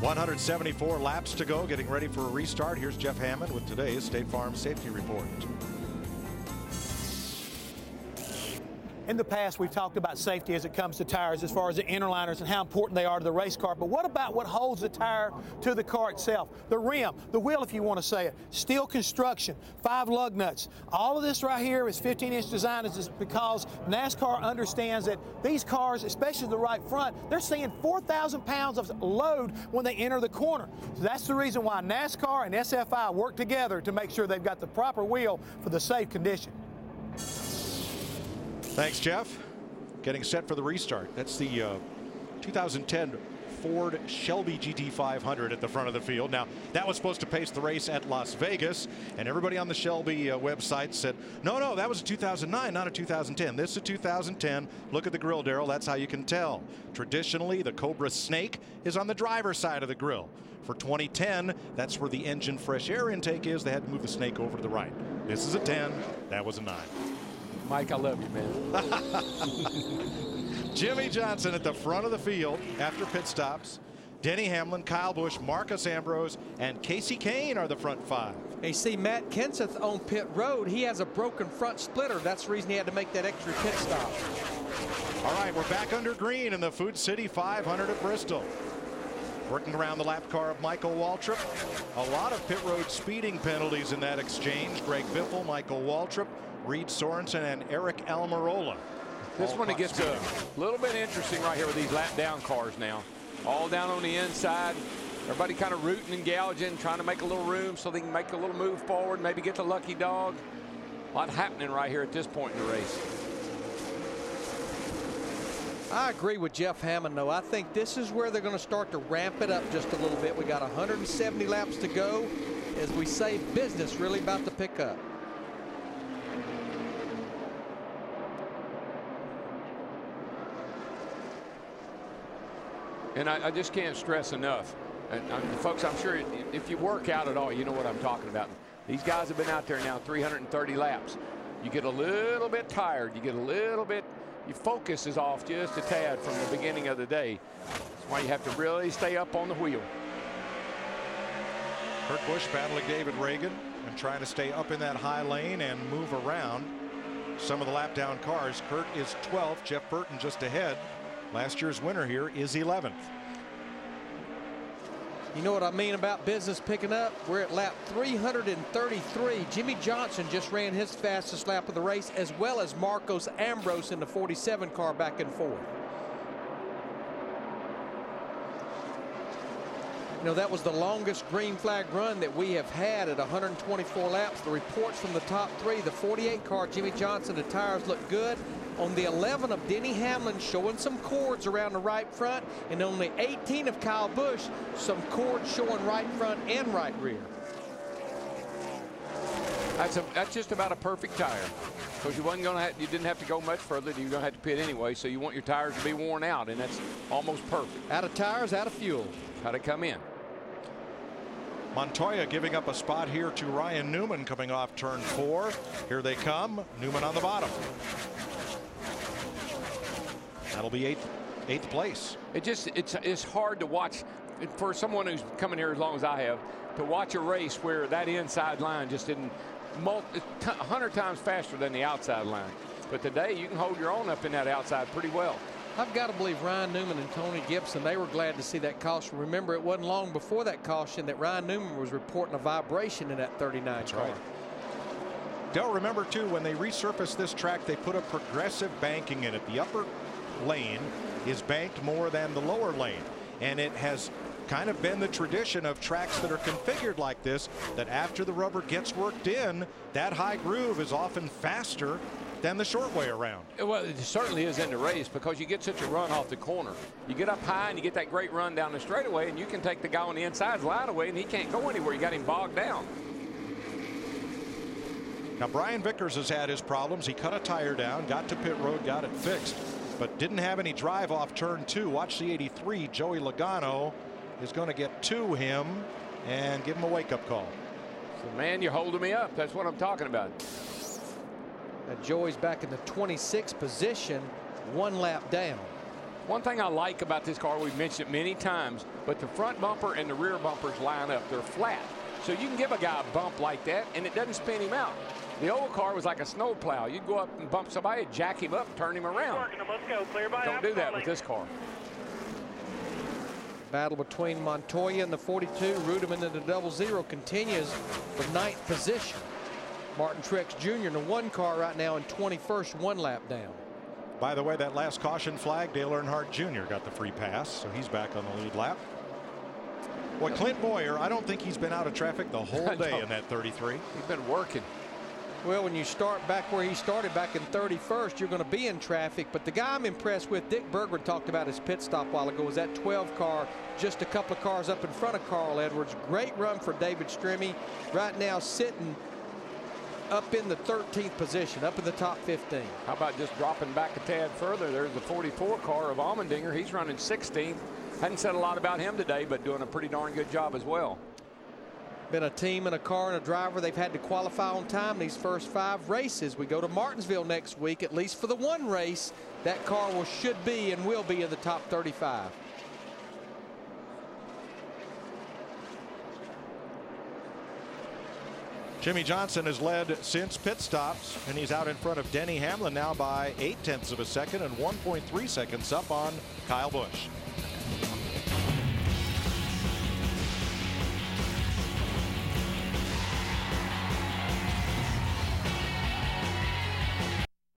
174 laps to go, getting ready for a restart. Here's Jeff Hammond with today's State Farm Safety Report. In the past, we've talked about safety as it comes to tires, as far as the interliners and how important they are to the race car. But what about what holds the tire to the car itself? The rim, the wheel, if you want to say it, steel construction, 5 lug nuts. All of this right here is 15-inch design is because NASCAR understands that these cars, especially the right front, they're seeing 4,000 pounds of load when they enter the corner. So that's the reason why NASCAR and SFI work together to make sure they've got the proper wheel for the safe condition. Thanks, Jeff. Getting set for the restart. That's the 2010 Ford Shelby GT500 at the front of the field. Now, that was supposed to pace the race at Las Vegas, and everybody on the Shelby website said, no, that was a 2009, not a 2010. This is a 2010. Look at the grill, Darrell. That's how you can tell. Traditionally, the Cobra Snake is on the driver's side of the grill. For 2010, that's where the engine fresh air intake is. They had to move the Snake over to the right. This is a 10. That was a 9. Mike, I love you, man. Jimmy Johnson at the front of the field after pit stops. Denny Hamlin, Kyle Busch, Marcus Ambrose, and Casey Kane are the front 5. Hey, see, Matt Kenseth on pit road. He has a broken front splitter. That's the reason he had to make that extra pit stop. All right, we're back under green in the Food City 500 at Bristol. Working around the lap car of Michael Waltrip. A lot of pit road speeding penalties in that exchange. Greg Biffle, Michael Waltrip, Reed Sorensen, and Eric Almirola. This one it gets a little bit interesting right here with these lap down cars now. All down on the inside. Everybody kind of rooting and gouging, trying to make a little room so they can make a little move forward, maybe get the lucky dog. A lot happening right here at this point in the race. I agree with Jeff Hammond, though. I think this is where they're going to start to ramp it up just a little bit. We got 170 laps to go. As we say, business really about to pick up. And I just can't stress enough. And folks, I'm sure if you work out at all, you know what I'm talking about. These guys have been out there now 330 laps. You get a little bit tired. You get a little bit, your focus is off just a tad from the beginning of the day. That's why you have to really stay up on the wheel. Kurt Busch battling David Reagan and trying to stay up in that high lane and move around some of the lap down cars. Kurt is 12th, Jeff Burton just ahead. Last year's winner here is 11th. You know what I mean about business picking up? We're at lap 333. Jimmy Johnson just ran his fastest lap of the race, as well as Marcos Ambrose in the 47 car back and forth. You know, that was the longest green flag run that we have had at 124 laps. The reports from the top 3, the 48 car, Jimmy Johnson, the tires look good. On the 11 of Denny Hamlin, showing some cords around the right front, and on the 18 of Kyle Busch, some cords showing right front and right rear. That's just about a perfect tire, because you didn't have to go much further. You're going to have to pit anyway, so you want your tires to be worn out, and that's almost perfect. Out of tires, out of fuel. How to come in. Montoya giving up a spot here to Ryan Newman coming off turn 4. Here they come. Newman on the bottom. That'll be eighth place. It's hard to watch for someone who's coming here as long as I have, to watch a race where that inside line just didn't 100 times faster than the outside line. But today you can hold your own up in that outside pretty well. I've got to believe Ryan Newman and Tony Gibson, they were glad to see that caution. Remember, it wasn't long before that caution that Ryan Newman was reporting a vibration in that 39 That's car. Right. Dell, remember too, when they resurfaced this track, they put a progressive banking in it. The upper lane is banked more than the lower lane, and it has kind of been the tradition of tracks that are configured like this, that after the rubber gets worked in, that high groove is often faster than the short way around. Well, it certainly is in the race, because you get such a run off the corner. You get up high and you get that great run down the straightaway, and you can take the guy on the inside's light away and he can't go anywhere. You got him bogged down. Now Brian Vickers has had his problems. He cut a tire down, got to pit road, got it fixed, but didn't have any drive off turn 2. Watch the 83. Joey Logano is going to get to him and give him a wake-up call. So, man, you're holding me up. That's what I'm talking about. Now Joey's back in the 26th position, 1 lap down. One thing I like about this car, we've mentioned it many times, but the front bumper and the rear bumpers line up. They're flat. So you can give a guy a bump like that, and it doesn't spin him out. The old car was like a snow plow. You'd go up and bump somebody, jack him up, turn him around. Don't do that with this car. Battle between Montoya and the 42. Rudeman in the 00 continues for 9th position. Martin Truex Jr. in the 1 car right now in 21st, 1 lap down. By the way, that last caution flag, Dale Earnhardt Jr. got the free pass, so he's back on the lead lap. Boy, Clint Boyer, I don't think he's been out of traffic the whole day in that 33. He's been working. Well, when you start back where he started back in 31st, you're going to be in traffic. But the guy I'm impressed with, Dick Berggren talked about his pit stop a while ago, was that 12 car, just a couple of cars up in front of Carl Edwards. Great run for David Stremme. Right now sitting up in the 13th position, up in the top 15. How about just dropping back a tad further? There's the 44 car of Allmendinger. He's running 16th. Hadn't said a lot about him today, but doing a pretty darn good job as well. Been a team and a car and a driver. They've had to qualify on time these first 5 races. We go to Martinsville next week, at least for the 1 race. That car should be and will be in the top 35. Jimmie Johnson has led since pit stops, and he's out in front of Denny Hamlin now by 0.8 of a second and 1.3 seconds up on Kyle Busch.